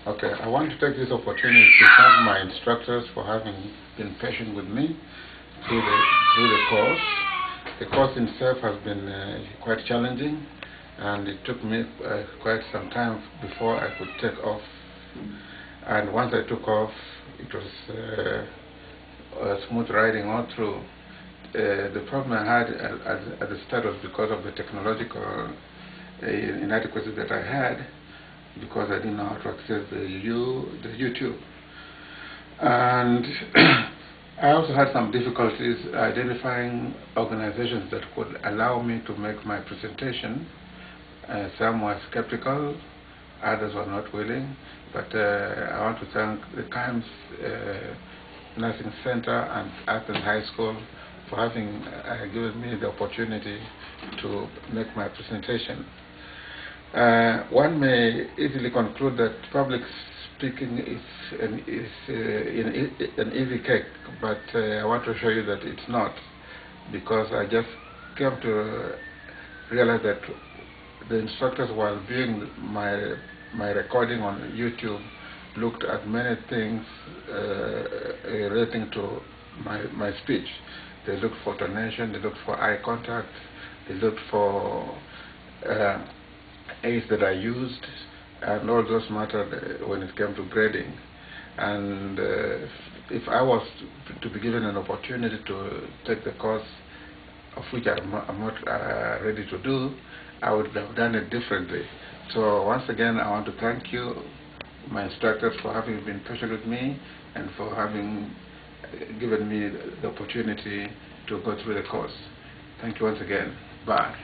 Okay, I want to take this opportunity to thank my instructors for having been patient with me through the course. The course itself has been quite challenging, and it took me quite some time before I could take off. And once I took off, it was smooth riding all through. The problem I had at the start was because of the technological inadequacies that I had, because I didn't know how to access the YouTube. And I also had some difficulties identifying organizations that could allow me to make my presentation. Some were skeptical, others were not willing, but I want to thank the Times Nursing Center and Athens High School for having given me the opportunity to make my presentation. One may easily conclude that public speaking is an easy cake, but I want to show you that it's not, because I just came to realize that the instructors, while viewing my recording on YouTube, looked at many things relating to my speech. They looked for tonation, they looked for eye contact, they looked for aids that I used, and all those mattered when it came to grading. And if I was to be given an opportunity to take the course, of which I'm not ready to do, I would have done it differently. So once again, I want to thank you, my instructors, for having been patient with me and for having given me the opportunity to go through the course. Thank you once again. Bye.